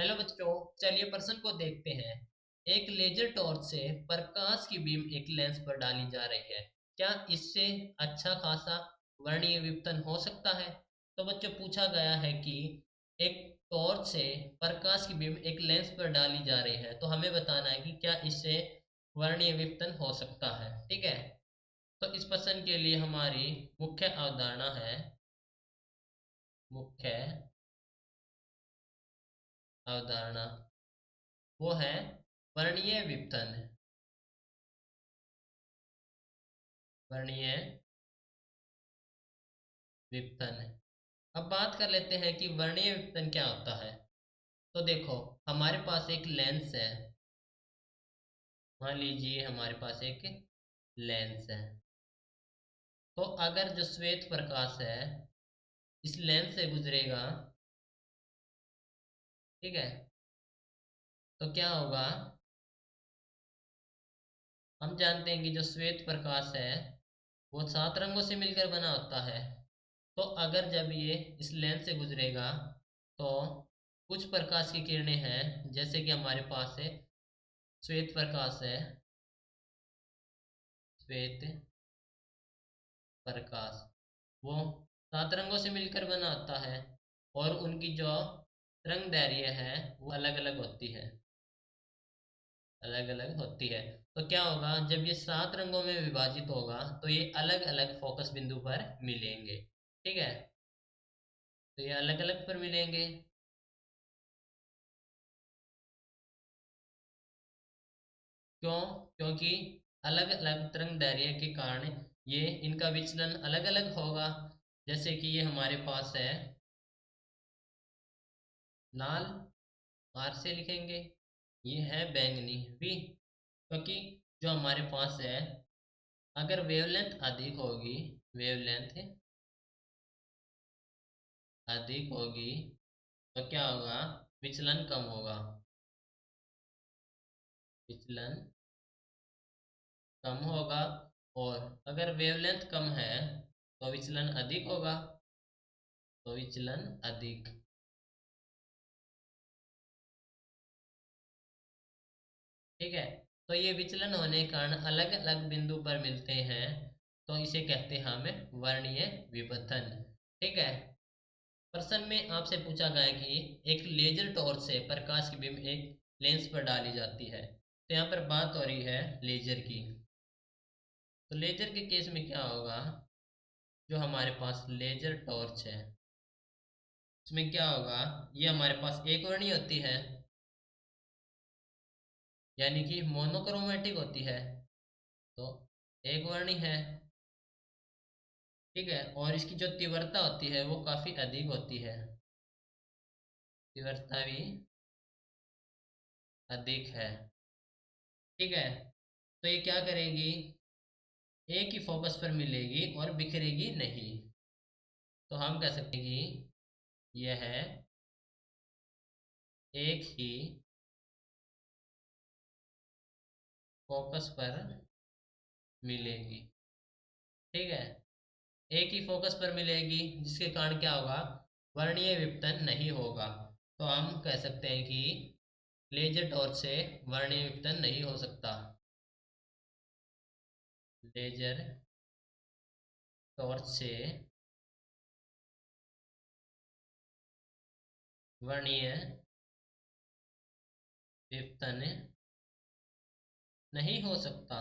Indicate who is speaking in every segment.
Speaker 1: Hello बच्चों, चलिए प्रश्न को देखते हैं। एक लेजर टॉर्च से प्रकाश की बीम एक लेंस पर डाली जा रही है। क्या इससे अच्छा खासा वर्णीय विपतन हो सकता है? तो बच्चों पूछा गया है कि एक टॉर्च से प्रकाश की बीम एक लेंस पर डाली जा रही है, तो हमें बताना है कि क्या इससे वर्णीय विपतन हो सकता है। ठीक है, तो इस प्रश्न के लिए हमारी मुख्य अवधारणा है, मुख्य अवधारणा वो है वर्णीय विपतन। वर्णीय विपतन। अब बात कर लेते हैं कि वर्णीय विपतन क्या होता है। तो देखो, हमारे पास एक लेंस है। मान लीजिए हमारे पास एक लेंस है। तो अगर जो श्वेत प्रकाश है इस लेंस से गुजरेगा, ठीक है, तो क्या होगा? हम जानते हैं कि जो श्वेत प्रकाश है वो 7 रंगों से मिलकर बना होता है। तो अगर जब ये इस लेंस से गुजरेगा तो कुछ प्रकाश की किरणें हैं, जैसे कि हमारे पास है श्वेत प्रकाश है, श्वेत प्रकाश वो 7 रंगों से मिलकर बना होता है और उनकी जो रंग दैर्घ्य है वो अलग अलग होती है, अलग अलग होती है। तो क्या होगा, जब ये 7 रंगों में विभाजित होगा तो ये अलग अलग फोकस बिंदु पर मिलेंगे। ठीक है, तो ये अलग अलग पर मिलेंगे। क्यों? क्योंकि अलग अलग तरंग दैर्घ्य के कारण ये इनका विचलन अलग अलग होगा। जैसे कि ये हमारे पास है लाल, आर से लिखेंगे। ये है बैंगनी भी, क्योंकि जो हमारे पास है अगर वेवलेंथ अधिक होगी, वेवलेंथ अधिक होगी तो क्या होगा? विचलन कम होगा, विचलन कम होगा। और अगर वेवलेंथ कम है तो विचलन अधिक होगा, तो विचलन अधिक। ठीक है, तो ये विचलन होने के कारण अलग अलग बिंदु पर मिलते हैं, तो इसे कहते हैं हमें वर्णीय विपथन। ठीक है, प्रश्न में आपसे पूछा गया है कि एक लेजर टॉर्च से प्रकाश की बीम एक लेंस पर डाली जाती है। तो यहाँ पर बात हो रही है लेजर की। तो लेजर के केस में क्या होगा, जो हमारे पास लेजर टॉर्च है इसमें क्या होगा, ये हमारे पास एक वर्णी होती है, यानी कि मोनोक्रोमेटिक होती है। तो एक वर्णी है, ठीक है, और इसकी जो तीव्रता होती है वो काफी अधिक होती है, तीव्रता भी अधिक है। ठीक है, तो ये क्या करेगी, एक ही फोकस पर मिलेगी और बिखरेगी नहीं। तो हम कह सकते हैं कि यह एक ही फोकस पर मिलेगी। ठीक है, एक ही फोकस पर मिलेगी, जिसके कारण क्या होगा, वर्णीय विपतन नहीं होगा। तो हम कह सकते हैं कि लेजर टॉर्च से वर्णीय विपतन नहीं हो सकता। लेजर टॉर्च से वर्णीय विपतन नहीं हो सकता।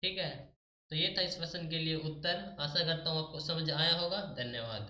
Speaker 1: ठीक है, तो ये था इस प्रश्न के लिए उत्तर। आशा करता हूँ आपको समझ आया होगा। धन्यवाद।